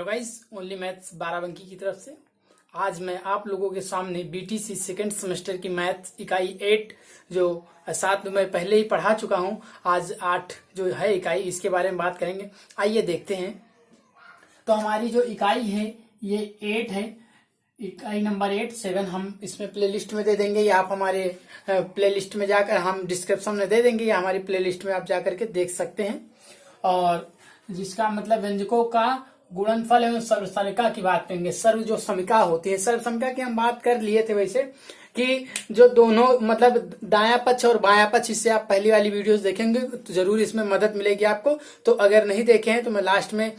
Hello guys, only maths Barabanki की तरफ से आज मैं आप लोगों के सामने बीटीसी सेकेंड सेमेस्टर की मैथ्स इकाई 8 जो 7 मैं पहले ही पढ़ा चुका हूं। आज 8 जो है इकाई, इसके बारे में बात करेंगे। आइए देखते हैं। तो हमारी जो इकाई है ये 8 है, इकाई नंबर 8 7 हम इसमें प्लेलिस्ट में दे देंगे, या आप हमारे प्लेलिस्ट में जाकर, हम डिस्क्रिप्शन में दे देंगे, या हमारी प्लेलिस्ट में आप जाकर के देख सकते हैं। और जिसका मतलब व्यंजकों का गुणनफल एवं सर्वसमिका की बात करेंगे। सर्व जो समिका होती है, सर्वसमिका की हम बात कर लिए थे वैसे, कि जो दोनों मतलब दायां पक्ष और बायां पक्ष, इससे आप पहली वाली वीडियोस देखेंगे तो जरूर इसमें मदद मिलेगी आपको। तो अगर नहीं देखे हैं तो मैं लास्ट में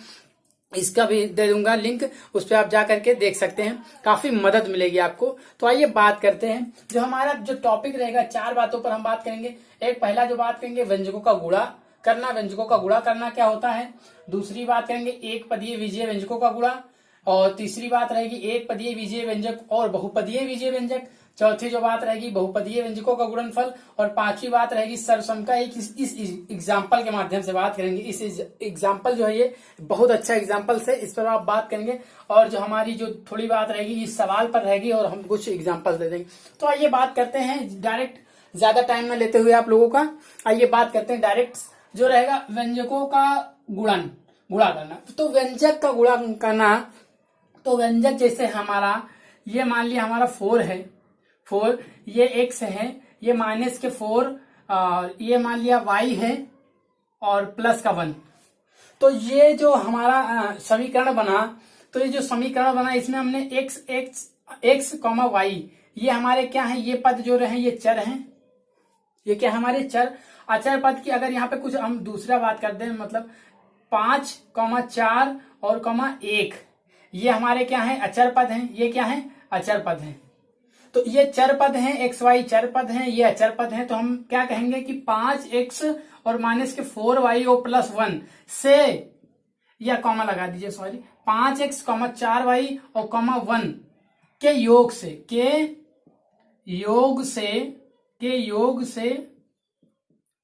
इसका भी दे दूंगा लिंक, उस पर आप जा करके देख सकते हैं, काफी मदद मिलेगी आपको। तो आइए बात करते हैं। जो हमारा जो टॉपिक रहेगा, 4 बातों पर हम बात करेंगे। एक पहला जो बात करेंगे, व्यंजकों का गुणा करना। व्यंजकों का गुणा करना क्या होता है। दूसरी बात करेंगे एक पदीय बीजीय व्यंजकों का गुणा। और तीसरी बात रहेगी एक पदीय बीजीय व्यंजक और बहुपदीय बीजीय व्यंजक। चौथी जो बात रहेगी बहुपदीय व्यंजकों का गुणनफल। और पांचवी बात रहेगी सर्वसमिका। इस एग्जाम्पल के माध्यम से बात करेंगे। इस एग्जाम्पल जो है ये बहुत अच्छा एग्जाम्पल से इस पर आप बात करेंगे। और जो हमारी जो थोड़ी बात रहेगी इस सवाल पर रहेगी, और हम कुछ एग्जाम्पल दे देंगे। तो आइए बात करते हैं डायरेक्ट, ज्यादा टाइम न लेते हुए आप लोगों का। आइए बात करते हैं डायरेक्ट। जो रहेगा व्यंजकों का गुणा करना। तो व्यंजक का गुणा करना, तो व्यंजक जैसे हमारा ये मान लिया हमारा 4 है, 4 ये x है, ये माइनस के 4, ये मान लिया y है और प्लस का 1। तो ये जो हमारा समीकरण बना, तो ये जो समीकरण बना इसमें हमने x, y ये हमारे क्या है, ये पद जो रहे ये चर हैं। ये क्या हमारे चर, अचर पद की अगर यहाँ पे कुछ हम दूसरा बात करते हैं, मतलब 5, 4 और 1 ये हमारे क्या है, अचर पद हैं। ये क्या है, अचर पद हैं। तो ये चर पद हैं, एक्स वाई चर पद हैं, ये अचर पद हैं। तो हम क्या कहेंगे कि 5x और माइनस के 4y और प्लस 1 से, या कॉमा लगा दीजिए, सॉरी, 5x, 4y और 1 के योग से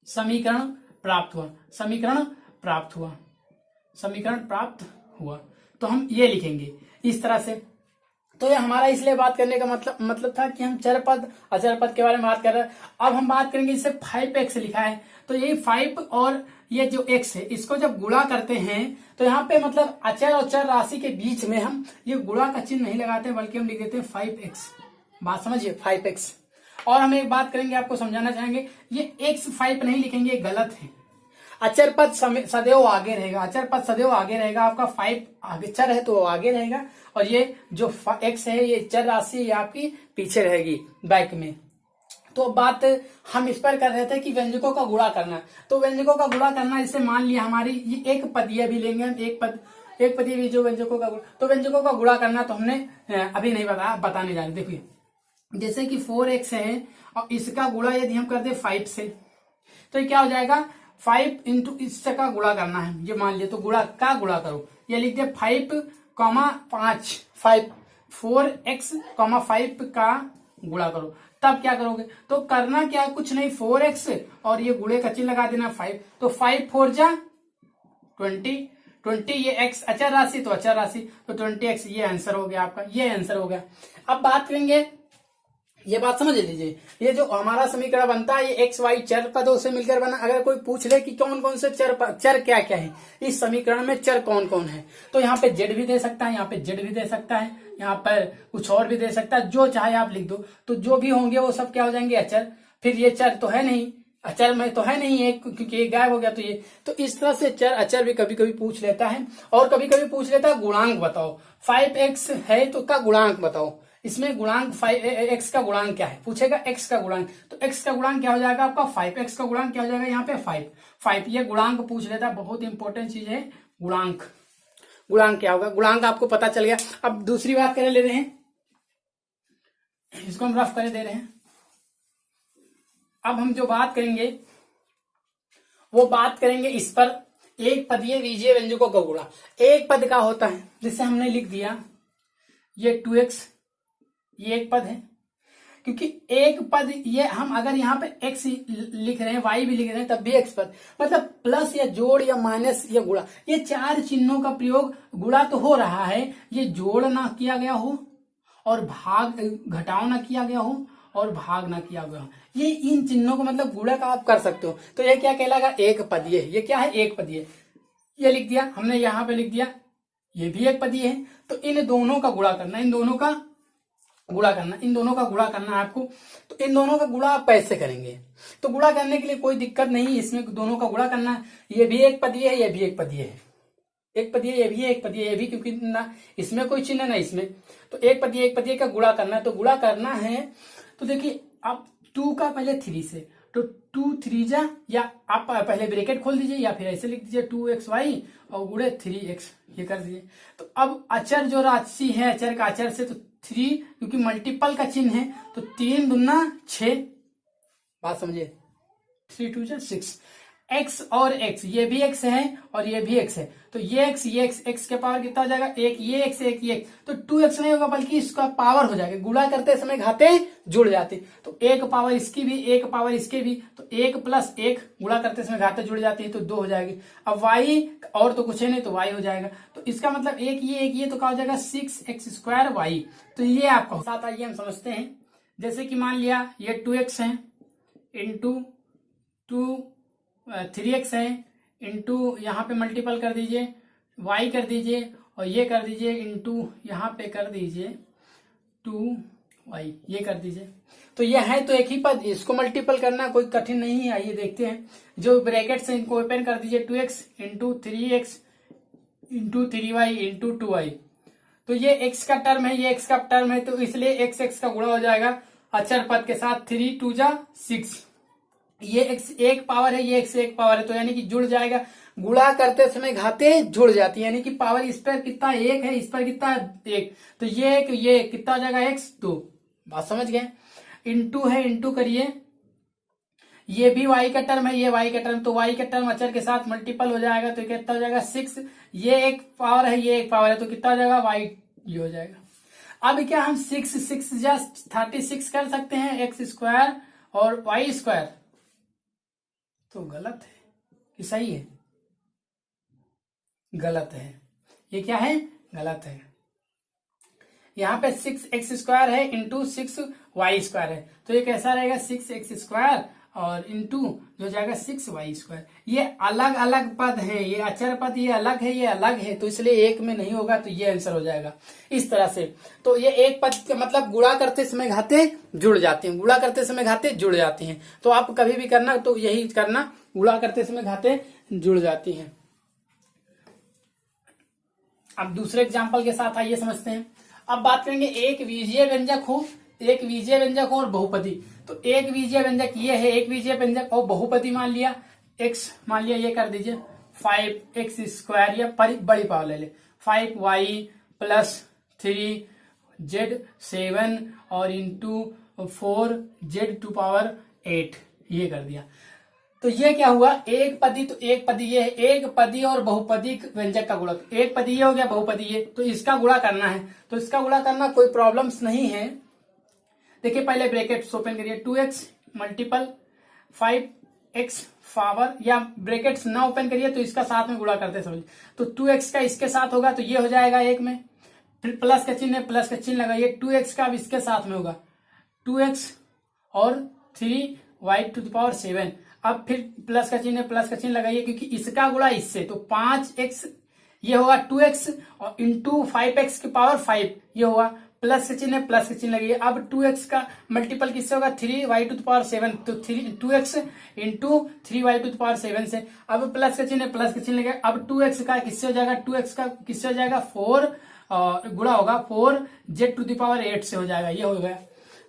समीकरण प्राप्त हुआ। तो हम ये लिखेंगे इस तरह से। तो ये हमारा इसलिए बात करने का मतलब था कि हम चर पद अचर पद के बारे में बात कर रहे हैं। अब हम बात करेंगे, इसे 5x लिखा है, तो ये 5 और ये जो x है इसको जब गुणा करते हैं तो यहाँ पे मतलब अचर और चर राशि के बीच में हम ये गुणा का चिन्ह नहीं लगाते, बल्कि हम लिख देते हैं 5x। बात समझिए, 5x। और हम एक बात करेंगे, आपको समझाना चाहेंगे, ये x 5 नहीं लिखेंगे, गलत है। अचर पद सदैव आगे रहेगा, अचर पद सदैव आगे रहेगा। आपका 5 आगे चर है तो आगे रहेगा, और ये जो x है ये चर राशि ये आपकी पीछे रहेगी, बैक में। तो बात हम इस पर कर रहे थे कि व्यंजकों का गुणा करना। तो व्यंजकों का गुणा करना, जैसे मान लिया हमारी ये एक पदीय भी लेंगे हम, एक पदीय भी जो व्यंजकों का, तो व्यंजकों का गुणा करना तो हमने अभी नहीं बताने जा रहे। देखिए जैसे कि 4x है और इसका गुणा यदि हम कर दे 5 से, तो ये क्या हो जाएगा, 5 इंटू इससे का गुणा करना है। ये मान लिया, तो गुणा करो, ये लिख दे 5, 5 4x, 5 का गुणा करो। तब क्या करोगे, तो करना क्या, कुछ नहीं, 4x और ये गुणे का चिन्ह लगा देना 5। तो 5 4 जा 20, ये x अचर राशि तो अचर राशि, तो 20x ये आंसर हो गया आपका, ये आंसर हो गया। अब बात करेंगे, ये बात समझ लीजिए, ये जो हमारा समीकरण बनता है ये x y चर पदों से मिलकर बना। अगर कोई पूछ ले कि कौन कौन से चर क्या क्या है इस समीकरण में, चर कौन कौन है, तो यहाँ पे z भी दे सकता है, यहाँ पे z भी दे सकता है, यहाँ पर कुछ और भी दे सकता है, जो चाहे आप लिख दो। तो जो भी होंगे वो सब क्या हो जाएंगे, अचर। फिर ये चर तो है नहीं, अचर में तो है नहीं एक, क्योंकि ये गायब हो गया। तो ये, तो इस तरह से चर अचर भी कभी कभी पूछ लेता है, और कभी कभी पूछ लेता है गुणांक बताओ। 5x है तो का गुणांक बताओ। इसमें गुणांक 5x का गुणांक क्या है पूछेगा, x का गुणांक। तो x का गुणांक क्या हो जाएगा आपका, 5x का गुणांक क्या हो जाएगा यहाँ पे 5 ये गुणांक पूछ लेता है। बहुत इंपॉर्टेंट चीज है गुणांक। गुणांक क्या होगा, गुणांक आपको पता चल गया। अब दूसरी बात करे ले रहे हैं, इसको हम रफ करे दे रहे हैं। अब हम जो बात करेंगे वो बात करेंगे इस पर, एक पदीय बीजीय व्यंजकों का गुणा। एक पद का होता है, जैसे हमने लिख दिया ये 2x, ये एक पद है, क्योंकि एक पद ये हम अगर यहाँ पे x लिख रहे हैं, y भी लिख रहे हैं, तब भी x पद, मतलब प्लस या जोड़ या माइनस या गुणा, ये चार चिन्हों का प्रयोग, गुणा तो हो रहा है, ये जोड़ ना किया गया हो और भाग घटाओ ना किया गया हो और भाग ना किया गया हो, ये इन चिन्हों को मतलब गुणा का आप कर सकते हो। तो ये क्या कहलाएगा? एक पदीय। ये क्या है? एक पदीय। ये लिख दिया हमने, यहाँ पे लिख दिया, ये भी एक पदीय है। तो इन दोनों का गुणा करना, इन दोनों का गुणा करना, इन दोनों का गुणा करना है आपको। तो इन दोनों का गुणा आप कैसे करेंगे? तो गुणा करने के लिए कोई दिक्कत नहीं, इसमें दोनों का गुणा करना है। ये भी एक पदीय है, ये भी एक पदीय है, एक पदीय, ये भी एक पदीय, ये भी, क्योंकि ना इसमें कोई चिन्ह ना इसमें, तो एक पदीय का गुणा करना है। तो गुणा करना है तो देखिए, आप 2 का पहले 3 से, तो 2 3 जा, या आप पहले ब्रैकेट खोल दीजिए या फिर ऐसे लिख दीजिए 2xy और गुणे 3x, ये कर दीजिए। तो अब अचर जो राशि है, अचर का अचर से, तो 3, क्योंकि मल्टीपल का चिन्ह है, तो 3 दूना 6, बात समझिए, 3 2 6, x और x, ये भी x है और ये भी x है, तो ये x के पावर कितना हो जाएगा? एक, ये x एक, ये तो 2x नहीं होगा बल्कि इसका पावर हो जाएगा। गुणा करते समय घाते जुड़ जाते, तो एक पावर इसकी भी, एक पावर इसके भी, तो 1 + 1 गुणा करते समय घाते जुड़ जाती है, तो 2 हो जाएगी। अब y और तो कुछ है नहीं, तो y हो जाएगा। तो इसका मतलब एक ये, तो क्या हो जाएगा? 6x² y। तो ये आपका साथ, आइए हम समझते हैं। जैसे कि मान लिया ये 2x है इंटू 3x है, इंटू यहाँ पे मल्टीपल कर दीजिए, y कर दीजिए, और ये कर दीजिए इंटू यहाँ पे कर दीजिए 2y, ये कर दीजिए। तो ये है तो एक ही पद, इसको मल्टीपल करना कोई कठिन नहीं है। आइए देखते हैं, जो ब्रैकेट से इनको ओपन कर दीजिए, 2x into 3x into 3y into 2y। तो ये x का टर्म है, ये x का टर्म है, तो इसलिए x का गुणा हो जाएगा अचर पद के साथ, 3 2 जा 6। ये x एक पावर है, ये x एक पावर है, तो यानी कि जुड़ जाएगा। गुणा करते समय घाते जुड़ जाती है, यानी कि पावर इस पर कितना 1 है, इस पर कितना 1, तो ये कितना हो जाएगा? x 2। बात समझ गए? इंटू है, इंटू करिए, ये भी y का टर्म है, ये y का टर्म, तो y का टर्म अचर के साथ मल्टीपल हो जाएगा, तो कितना हो जाएगा? 6। ये एक पावर है, ये एक पावर है, तो कितना हो जाएगा? y, ये हो जाएगा। अब क्या हम 6 जा 36 कर सकते हैं, x² और y²? तो गलत है कि सही है? गलत है। ये क्या है? गलत है। यहाँ पे 6x² है इंटू 6y² है, तो ये कैसा रहेगा? 6x² और इंटू जो जाएगा 6y²। ये अलग अलग पद हैं, ये अचर पद, ये अलग है, ये अलग है, तो इसलिए एक में नहीं होगा, तो ये आंसर हो जाएगा इस तरह से। तो ये एक पद के मतलब गुणा करते समय घाते जुड़ जाती हैं, गुणा करते समय घाते जुड़ जाती हैं। तो आप कभी भी करना तो यही करना, गुणा करते समय घाते जुड़ जाती हैं। अब दूसरे एग्जाम्पल के साथ आइए समझते हैं। अब बात करेंगे एक बीजीय व्यंजक हो, एक बीजीय व्यंजक और बहुपदी। तो एक बीजीय व्यंजक ये है, एक बीजीय व्यंजक और बहुपदी मान लिया, x मान लिया, ये कर दीजिए 5x², या बड़ी पावर ले ले, 5y + 3z 7 और इंटू 4z⁴, ये कर दिया। तो ये क्या हुआ? एक पदी, तो एक पदी ये है, एक पदी और बहुपदी व्यंजक का गुणक, एक पदी ये हो गया, बहुपदी ये, तो इसका गुणा करना है। तो इसका गुणा करना कोई प्रॉब्लम्स नहीं है। देखिए पहले ब्रैकेट ओपन करिए, 2x मल्टीपल 5x पावर, या ब्रैकेट्स ना ओपन करिए तो इसका साथ में गुणा करते समझ, तो 2x का इसके साथ होगा, तो ये हो जाएगा एक में, फिर प्लस का चिन्ह है, प्लस का चिन्ह लगाइए, 2x का अब इसके साथ में होगा, 2x और 3y⁴। अब फिर प्लस का चिन्ह है, प्लस का चिन्ह लगाइए, क्योंकि इसका गुणा इससे, तो 5x ये होगा 2x और इंटू 5x की पावर 5, ये होगा, प्लस का चिन्ह है, प्लस का चिन्ह लगाइए। अब 2x का मल्टीपल किससे होगा? 3y⁴, तो 2x इंटू 3y⁴ से। अब प्लस का चिन्ह है, प्लस का चिन्ह लगाइए। अब 2x का किससे हो जाएगा? 2x का किससे हो जाएगा? 4 गुणा होगा 4z⁸ से हो जाएगा, ये हो गया।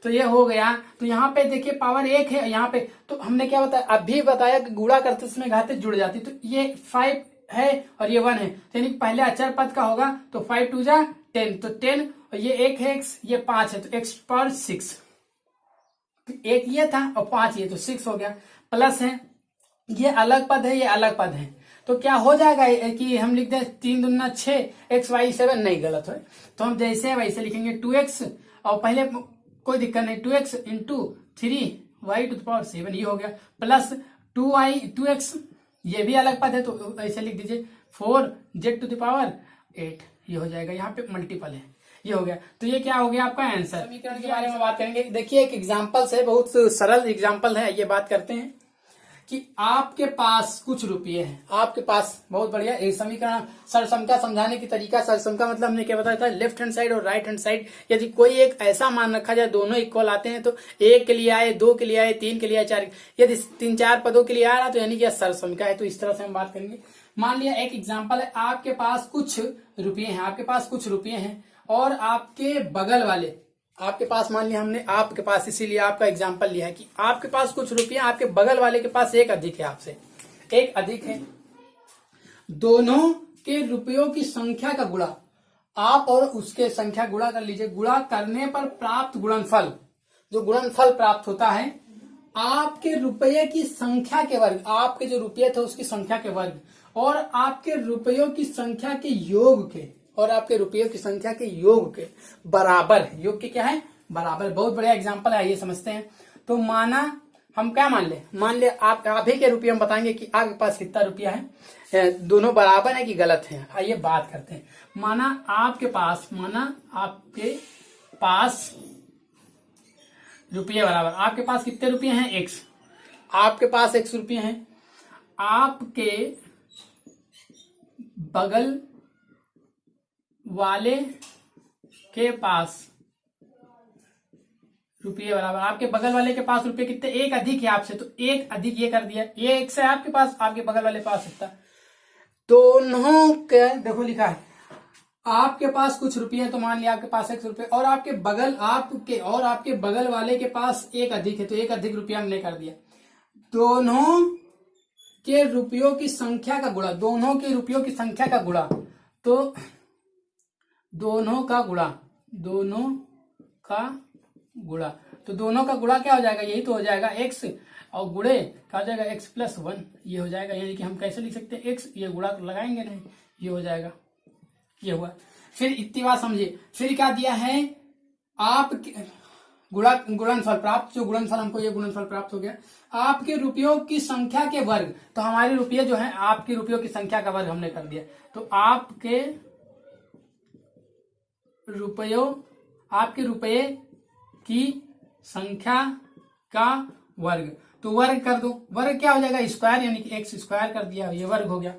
तो ये हो गया। तो यहाँ पे देखिए पावर 1 है, यहाँ पे तो हमने क्या बताया, अभी बताया कि गुणा करते समय घाते जुड़ जाती, तो ये 5 है और ये 1 है, तो यानी पहले अचर पद का होगा, तो 5 2 जा 10, तो 10, और ये 1 है x, ये 5 है, तो x⁴, एक ये था और 5 ये, तो 6 हो गया। प्लस है, ये अलग पद है, ये अलग पद है, तो क्या हो जाएगा कि हम लिख दें 3 दूना 6 xy 7, नहीं गलत है, तो हम जैसे वैसे लिखेंगे 2x और पहले कोई दिक्कत नहीं, 2x इंटू 3y⁻7 ये हो गया, प्लस 2x ये भी अलग पद है तो ऐसे लिख दीजिए 4z⁸ ये हो जाएगा, यहाँ पे मल्टीपल है, ये हो गया। तो ये क्या हो गया आपका आंसर। समीकरण के बारे में बात करेंगे। देखिए एक एग्जांपल है, बहुत सरल एग्जांपल है, ये बात करते हैं कि आपके पास कुछ रुपये हैं, आपके पास, बहुत बढ़िया। एक समीकरण सरसम का समझाने की तरीका, सरसम का मतलब हमने क्या बताया था, लेफ्ट हैंड साइड और राइट हैंड साइड। यदि कोई एक ऐसा मान रखा जाए दोनों इक्वल आते हैं तो एक के लिए आए, दो के लिए आए, तीन के लिए आए, चार, यदि 3-4 पदों के लिए आ रहा तो यानी कि सरसम का है। तो इस तरह से हम बात करेंगे। मान लिया एक एग्जाम्पल है, आपके पास कुछ रुपये हैं, आपके पास कुछ रुपये हैं और आपके बगल वाले, आपके पास मान लिया हमने आपके पास, इसीलिए आपका एग्जाम्पल लिया है कि आपके पास कुछ रुपया, आपके बगल वाले के पास एक अधिक है, आपसे एक अधिक है। दोनों के रुपयों की संख्या का गुणा, आप और उसके संख्या गुणा कर लीजिए। गुणा करने पर प्राप्त गुणनफल, जो गुणनफल प्राप्त होता है आपके रुपये की संख्या के वर्ग, आपके जो रुपये थे उसकी संख्या के वर्ग और आपके रुपयों की संख्या के योग के, और आपके रुपयों की संख्या के योग के बराबर है। योग के क्या है, बराबर। बहुत बढ़िया एग्जांपल है, आइए समझते हैं। तो माना हम क्या मान ले, मान ले आप ही के रुपये, हम बताएंगे कि आपके पास कितना रुपया है, दोनों बराबर है कि गलत है। आइए बात करते हैं। माना आपके पास रुपये बराबर, आपके पास कितने रुपये हैं, x, आपके पास x रुपये हैं, आपके बगल वाले के पास रुपये बराबर, आपके बगल वाले के पास रुपये कितने, एक अधिक है आपसे, तो एक अधिक ये कर दिया, ये x है आपके पास, आपके बगल वाले पास कितना, दोनों के देखो लिखा है, आपके पास कुछ रुपये है तो मान लिया आपके पास x रुपये और आपके बगल वाले के पास एक अधिक है तो एक अधिक रुपया हमने कर दिया। दोनों के रुपयों की संख्या का गुणा, दोनों के रुपयों की संख्या का गुणा, तो दोनों का गुणा तो दोनों का गुणा क्या हो जाएगा, यही तो हो जाएगा x, और गुणे क्या हो जाएगा x+1 ये हो जाएगा। यानी कि हम कैसे लिख सकते हैं, x ये गुणा लगाएंगे नहीं, ये हो जाएगा, ये हुआ। फिर इतनी बात समझिए, फिर क्या दिया है, आप गुणनफल प्राप्त, जो गुणनफल हमको ये गुणनफल प्राप्त हो गया, आपके रुपयों की संख्या के वर्ग, तो हमारे रुपये जो है आपके रुपयों की संख्या का वर्ग हमने कर दिया, तो आपके रुपये की संख्या का वर्ग, तो वर्ग कर दो, वर्ग क्या हो जाएगा स्क्वायर, यानी कि x स्क्वायर कर दिया, ये वर्ग हो गया।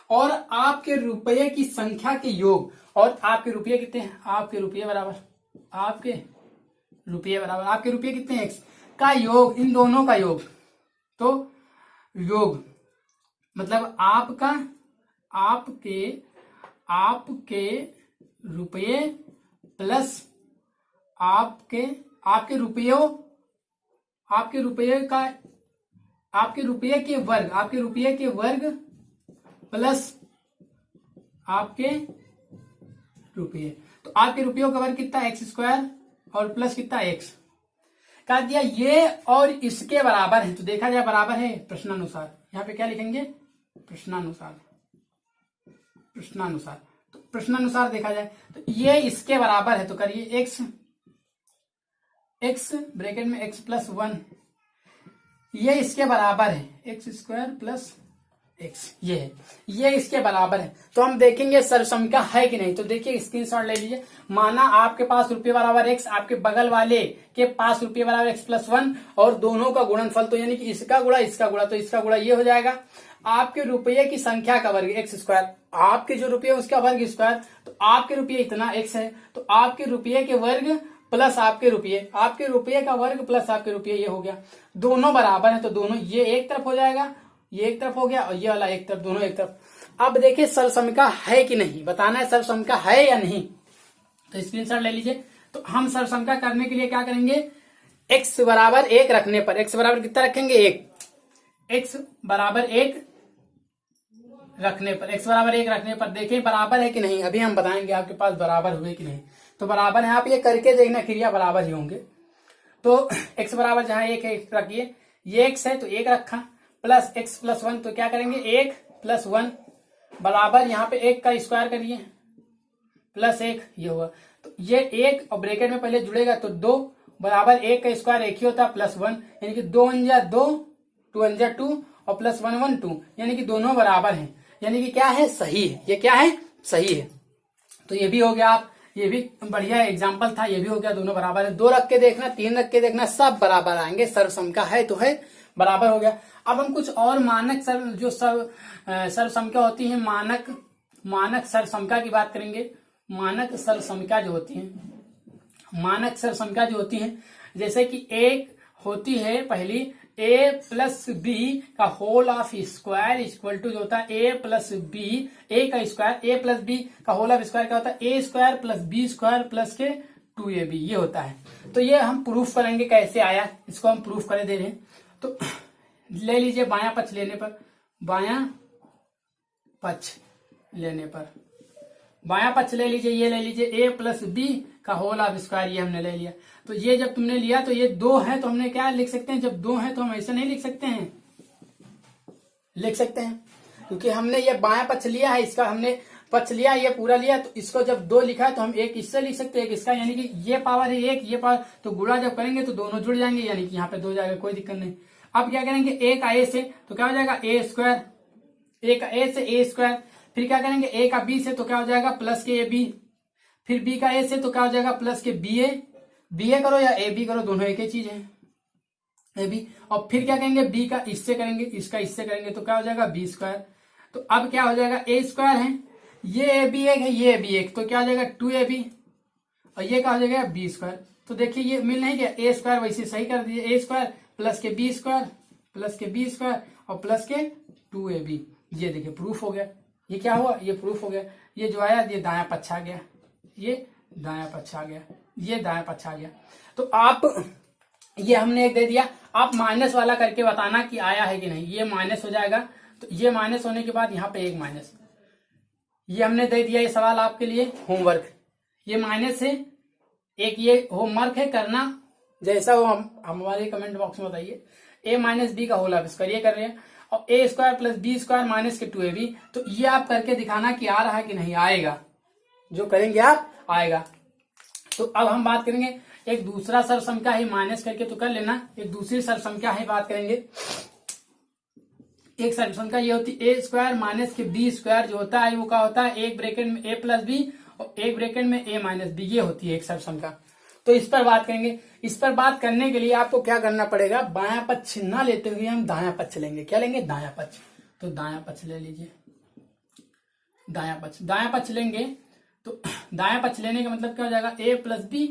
और आपके रुपये की संख्या के योग, और आपके रुपये कितने हैं, आपके रुपये बराबर आपके रुपये कितने हैं, x का योग, इन दोनों का योग, तो योग मतलब आपके रुपये प्लस आपके रुपये के वर्ग प्लस आपके रुपये, तो आपके रुपयों का वर्ग कितना, x स्क्वायर और प्लस कितना x कर दिया, ये और इसके बराबर है। तो देखा जाए बराबर है प्रश्नानुसार, यहाँ पे क्या लिखेंगे, प्रश्नानुसार, तो प्रश्नानुसार देखा जाए तो ये इसके बराबर है, तो करिए x ब्रैकेट में x+1 ये इसके बराबर है, x स्क्वायर प्लस x ये है, ये इसके बराबर है। तो हम देखेंगे सरसम का है कि नहीं। तो देखिए स्क्रीनशॉट ले लीजिए। माना आपके पास रुपये बराबर x, आपके बगल वाले के पास रुपये बराबर x+1 और दोनों का गुणनफल, तो यानी कि इसका गुणा, तो इसका गुणा ये हो जाएगा। आपके रुपये की संख्या का वर्ग x स्क्वायर, आपके जो रुपये उसका वर्ग स्क्वायर, तो आपके रुपये इतना x है, तो आपके रुपये के वर्ग प्लस आपके रुपये का वर्ग प्लस आपके रुपये, ये हो गया। दोनों बराबर है तो दोनों, ये एक तरफ हो जाएगा, ये एक तरफ हो गया और ये वाला एक तरफ, दोनों एक तरफ। अब देखिए सरसम का है कि नहीं, बताना है सरसम का है या नहीं। तो स्क्रीनशॉट ले लीजिए। तो हम सरसम का करने के लिए क्या करेंगे, x बराबर 1 रखने पर, x बराबर कितना रखेंगे 1, x बराबर 1 रखने पर देखें बराबर है कि नहीं। अभी हम बताएंगे आपके पास बराबर हुए कि नहीं। तो बराबर है, आप ये करके देखना, क्रिया बराबर ही होंगे। तो x बराबर जहां 1 रखिए, ये x है तो 1 रखा, प्लस x+1, तो क्या करेंगे 1+1 बराबर, यहाँ पे 1 का स्क्वायर करिए प्लस 1 ये होगा। तो ये 1 और ब्रैकेट में पहले जुड़ेगा तो 2 बराबर ए का स्क्वायर एक ही होता है +1, यानी कि 2 × 2, 2 × 2 और +1 1 2, यानी कि दोनों बराबर हैं, यानी कि क्या है, सही है। ये क्या है, सही है। तो ये भी हो गया, आप ये भी बढ़िया एग्जाम्पल था, ये भी हो गया, दोनों बराबर है। 2 रख के देखना, 3 रख के देखना, सब बराबर आएंगे, सर्वसम का है तो है, बराबर हो गया। अब हम कुछ और मानक सर्वसंख्या होती है, मानक सर्वसंख्या की बात करेंगे। मानक सर्वसंख्या जो होती है, मानक सर्वसंख्या जो होती है, जैसे कि एक होती है पहली a + b का whole of square equal to जो होता है a + b, a का स्क्वायर, a + b का होल ऑफ स्क्वायर क्या होता है, a² + b² + के 2ab, ये होता है। तो ये हम प्रूफ करेंगे कैसे आया, इसको हम प्रूफ करे दे रहे हैं। तो ले लीजिए बायां पक्ष लेने पर, बायां पक्ष लेने पर, बायां पक्ष ले लीजिए, ये ले लीजिए a + b का होल ऑफ स्क्वायर, ये हमने ले लिया। तो ये जब तुमने लिया तो ये 2 है, तो हमने क्या लिख सकते हैं, जब 2 है तो हम ऐसे नहीं लिख सकते हैं, लिख सकते हैं, क्योंकि हमने ये बायां पक्ष लिया है, इसका हमने पक्ष लिया, ये पूरा लिया, तो इसको जब 2 लिखा है तो हम एक इससे लिख सकते हैं, एक इसका, यानी कि ये पावर है 1, ये पावर, तो गुणा जब करेंगे तो दोनों जुड़ जाएंगे, यानी कि यहाँ पे 2 जाएगा, कोई दिक्कत नहीं। अब क्या करेंगे, a का a से तो क्या हो जाएगा a², a का a से a², फिर क्या करेंगे a का b से तो क्या हो जाएगा +ab, फिर b का a से तो क्या हो जाएगा +ba, ba करो या ab करो, दोनों एक ही चीज है, ab। और फिर क्या करेंगे, b का इससे करेंगे, इसका इससे करेंगे तो क्या हो जाएगा b²। तो अब क्या हो जाएगा, a² है, ये ab एक है, ये ab एक, तो क्या हो जाएगा 2ab, और ये क्या हो जाएगा b²। तो देखिए ये मिल नहीं गया, a² वैसे सही कर दीजिए, a² + के b² और प्लस के 2ab, ये देखिए प्रूफ हो गया। ये क्या हुआ, ये प्रूफ हो गया। ये जो आया ये दायां पक्ष आ गया, ये दायां पक्ष आ गया, ये दायां पक्ष आ गया। तो आप ये हमने एक दे दिया, आप माइनस वाला करके बताना कि आया है कि नहीं। ये माइनस हो जाएगा, तो ये माइनस होने के बाद यहाँ पे एक माइनस, ये हमने दे दिया। ये सवाल आपके लिए होमवर्क, ये माइनस है, एक ये होमवर्क है करना, जैसा हो हम हमारे कमेंट बॉक्स में बताइए। a - b का होल ऑफ स्क्वायर ये कर रहे हैं, और a² + b² - के 2ab, तो ये आप करके दिखाना कि आ रहा है कि नहीं। आएगा, जो करेंगे आप आएगा। तो अब हम बात करेंगे एक दूसरा सर्वसंख्या है, माइनस करके तो कर लेना। एक दूसरी सर्वसंख्या है, बात करेंगे। एक सर्वसंख्या ये होती है a² - के b² जो होता है वो क्या होता है, एक ब्रैकेट में a + b और एक ब्रैकेट में a - b, ये होती है एक सर्वसंख्या। तो इस पर बात करेंगे। इस पर बात करने के लिए आपको क्या करना पड़ेगा, बायां पक्ष ना लेते हुए हम दायां पक्ष लेंगे। क्या लेंगे, दायां पक्ष। तो दायां पक्ष ले लीजिए, दायां पक्ष, दायां पक्ष लेंगे तो दायां पक्ष लेने का मतलब क्या हो जाएगा, a + b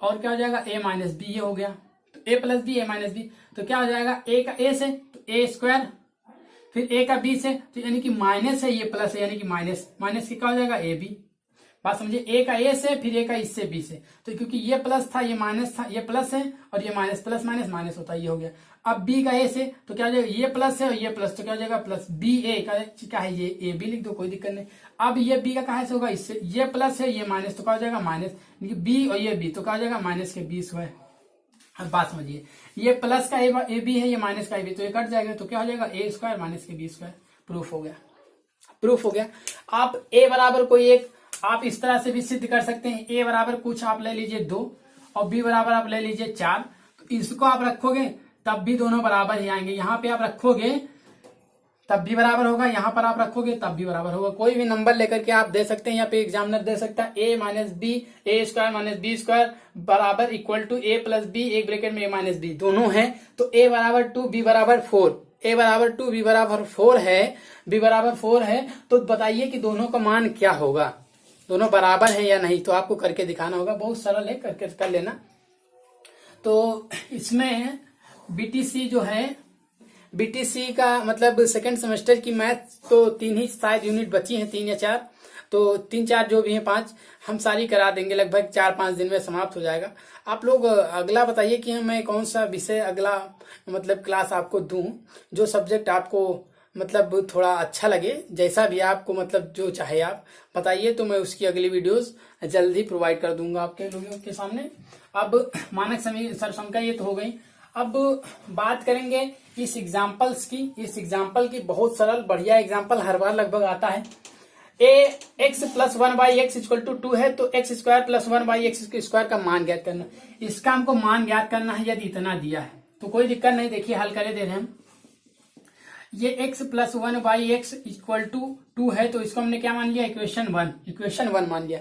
और क्या हो जाएगा a - b, ये हो गया। तो a + b a - b, तो क्या हो जाएगा, a का a से तो a², फिर a का b से तो यानी कि माइनस है, ये प्लस है, यानी कि माइनस के क्या हो जाएगा ab। बात समझिए, a का a से फिर a का इससे b से, तो क्योंकि ये प्लस था ये माइनस था, ये प्लस है और ये माइनस, प्लस माइनस माइनस होता है, ये हो गया। अब b का a से तो क्या हो जाएगा, ये प्लस है और ये प्लस, तो क्या हो जाएगा +ba का क्या है, ये ab लिख दो, कोई दिक्कत नहीं। अब ये b का कहाँ से होगा, इससे, ये प्लस है ये माइनस, तो क्या हो जाएगा माइनस, b और ये b, तो क्या हो जाएगा -b²। अब बात समझिए, ये प्लस का ए बी है, ये माइनस का ए बी, तो ये कट जाएगा, तो क्या हो जाएगा a² - के b²। प्रूफ हो गया, प्रूफ हो गया। आप a बराबर कोई एक आप इस तरह से भी सिद्ध कर सकते हैं। a बराबर कुछ आप ले लीजिए 2 और b बराबर आप ले लीजिए 4, तो इसको आप रखोगे तब भी दोनों बराबर ही आएंगे। यहाँ पे आप रखोगे तब भी बराबर होगा, यहाँ पर आप रखोगे तब भी बराबर होगा। कोई भी नंबर लेकर के आप दे सकते हैं, यहाँ पे एग्जामिनर दे सकता है a - b, a² - b² बराबर इक्वल टू a + b, एक ब्रैकेट में a - b, दोनों है। तो a बराबर 2, b बराबर 4, a बराबर 2, b बराबर 4 है, b बराबर 4 है, तो बताइए कि दोनों का मान क्या होगा, दोनों बराबर है या नहीं। तो आपको करके दिखाना होगा, बहुत सरल है, करके कर लेना। तो इसमें बीटीसी जो है, बीटीसी का मतलब सेकंड सेमेस्टर की मैथ तो 3 ही शायद यूनिट बची हैं, 3 या 4, तो 3 4 जो भी हैं 5 हम सारी करा देंगे, लगभग 4-5 दिन में समाप्त हो जाएगा। आप लोग अगला बताइए कि मैं कौन सा विषय अगला मतलब क्लास आपको दूं, जो सब्जेक्ट आपको मतलब थोड़ा अच्छा लगे, जैसा भी आपको मतलब जो चाहे आप बताइए, तो मैं उसकी अगली वीडियोस जल्दी प्रोवाइड कर दूंगा आपके लोगों के सामने। अब मानक सर्वसंख्या ये तो हो गई। अब बात करेंगे इस एग्जाम्पल्स की। इस एग्जाम्पल की बहुत सरल बढ़िया एग्जाम्पल हर बार लगभग आता है। X plus 1/x equal to 2 है तो x square plus 1/x square का मान ज्ञात करना। इसका हमको मान ज्ञात करना है यदि इतना दिया है तो कोई दिक्कत नहीं, देखिए हल करे दे रहे हैं। ये x plus 1/x equal to 2 है तो इसको हमने क्या मान लिया, इक्वेशन वन मान लिया।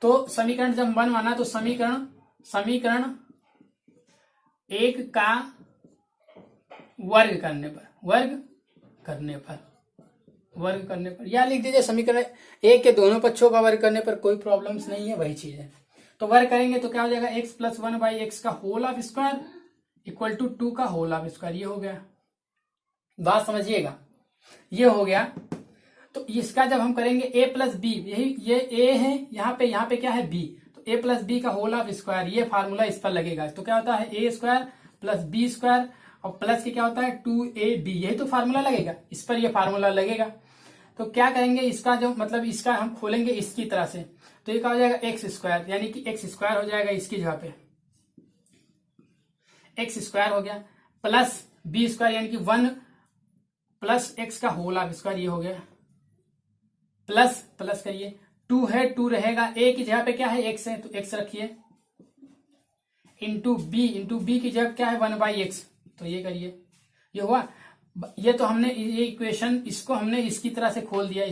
तो समीकरण जब 1 माना तो समीकरण 1 का वर्ग करने पर या लिख दीजिए समीकरण 1 के दोनों पक्षों का वर्ग करने पर कोई प्रॉब्लम्स नहीं है, वही चीज है। तो वर्ग करेंगे तो क्या हो जाएगा, x प्लस 1/x का whole of square equal to 2 का होल ऑफ स्क्वायर। ये हो गया, बात समझिएगा, ये हो गया। तो इसका जब हम करेंगे a प्लस बी, यही ये a है, यहाँ पे क्या है b, तो a प्लस बी का होल ऑफ स्क्वायर, ये फार्मूला इस पर लगेगा। तो क्या होता है a square plus B square और प्लस के क्या होता है 2ab, यही तो फार्मूला लगेगा, इस पर ये फार्मूला लगेगा। तो क्या करेंगे, इसका जो मतलब इसका हम खोलेंगे इसकी तरह से, तो ये क्या हो जाएगा एक्स स्क्वायर, यानी कि एक्स स्क्वायर हो जाएगा इसकी जगह पे, एक्स स्क्वायर हो गया प्लस बी स्क्वायर यानी कि 1 प्लस एक्स का होल ऑफ स्क्वायर, ये हो गया प्लस करिए 2 है, 2 रहेगा, ए की जगह पे क्या है एक्स है तो एक्स रखिए, इंटू बी की जगह क्या है 1/x, तो ये करिए, ये हुआ। ये तो हमने ये इक्वेशन इसको हमने इसकी तरह से खोल दिया,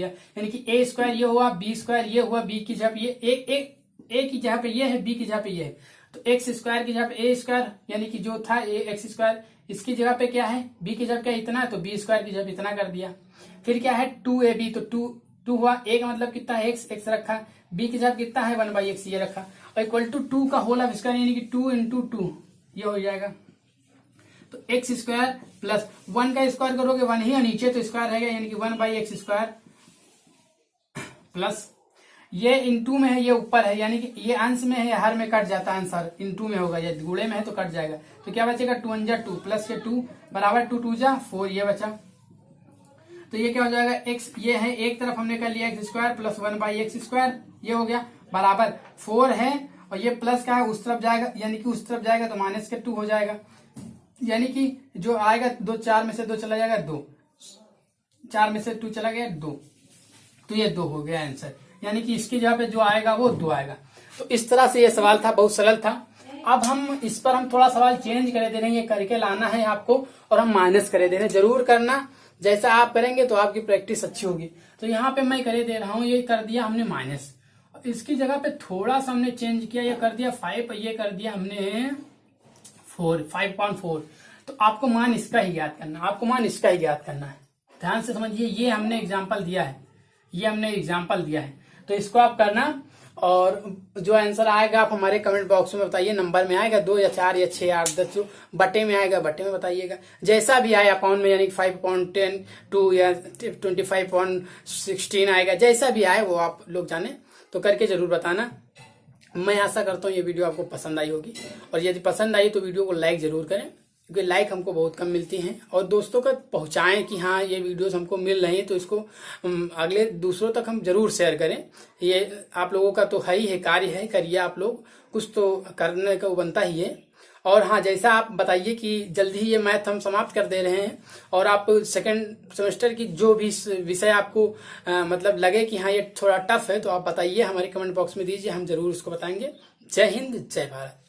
यानी कि ए स्क्वायर ये हुआ, बी स्क्वायर ये हुआ, बी की जगह पे ये ए की जगह पे ये है, बी की जगह पे ये है, तो एक्स स्क्वायर की जगह पे ए स्क्वायर यानी कि जो था ए एक्स स्क्वायर, इसकी जगह पे क्या है बी की जगह क्या इतना है तो बी स्क्वायर की जगह इतना कर दिया। फिर क्या है 2ab, तो 2 हुआ, ए का मतलब कितना है एक्स रखा, बी की जगह कितना है 1/x ये रखा, और इक्वल टू 2 का होल ऑफ स्क्वायर यानी कि 2 इंटू 2 ये हो जाएगा। तो एक्स स्क्वायर प्लस 1 का स्क्वायर करोगे 1 ही है, नीचे तो स्क्वायर रहेगा यानी कि 1/x स्क्वायर प्लस ये इंटू में है, ये ऊपर है यानी कि ये अंश में है, हर में कट जाता है आंसर, इंटू में होगा, ये गुणे में है तो कट जाएगा। तो क्या बचेगा 2 1 जा 2 प्लस के 2 बराबर 2 2 जा 4 ये बचा। तो ये क्या हो जाएगा x, ये है एक तरफ हमने कर लिया x square plus 1/x square, ये हो गया बराबर 4 है, और ये प्लस का है उस तरफ जाएगा, यानी कि उस तरफ जाएगा तो माइनस के 2 हो जाएगा, यानी कि जो आएगा 2 4 में से 2 चला जाएगा 2, 4 में से 2 चला गया 2, तो ये 2 हो गया आंसर, यानी कि इसकी जगह पे जो आएगा वो 2 आएगा। तो इस तरह से ये सवाल था, बहुत सरल था। अब हम इस पर हम थोड़ा सवाल चेंज करे दे रहे हैं, ये करके लाना है आपको, और हम माइनस करे दे रहे हैं, जरूर करना, जैसा आप करेंगे तो आपकी प्रैक्टिस अच्छी होगी। तो यहाँ पे मैं करे दे रहा हूँ, ये कर दिया हमने माइनस, इसकी जगह पे थोड़ा सा हमने चेंज किया, ये कर दिया 5, ये कर दिया हमने 5.4। तो आपको मान इसका ही ज्ञात करना है, ध्यान से समझिए, ये हमने एग्जाम्पल दिया है, तो इसको आप करना, और जो आंसर आएगा आप हमारे कमेंट बॉक्स में बताइए, नंबर में आएगा 2 या 4 या 6 8 10, जो बटे में आएगा बटे में बताइएगा, जैसा भी आए अकाउंट में, यानी 5.10 2 या 25.16 आएगा, जैसा भी आए वो आप लोग जाने, तो करके जरूर बताना। मैं आशा करता हूँ ये वीडियो आपको पसंद आई होगी, और यदि पसंद आई तो वीडियो को लाइक जरूर करें, क्योंकि लाइक हमको बहुत कम मिलती हैं, और दोस्तों का पहुंचाएं कि हाँ ये वीडियोस हमको मिल रही हैं, तो इसको अगले दूसरों तक हम जरूर शेयर करें। ये आप लोगों का तो है ही है, कार्य है, करिए आप लोग, कुछ तो करने का बनता ही है। और हाँ, जैसा आप बताइए कि जल्दी ही ये मैथ हम समाप्त कर दे रहे हैं, और आप सेकेंड सेमेस्टर की जो भी विषय आपको मतलब लगे कि हाँ ये थोड़ा टफ है, तो आप बताइए, हमारे कमेंट बॉक्स में दीजिए, हम जरूर उसको बताएंगे। जय हिंद, जय भारत।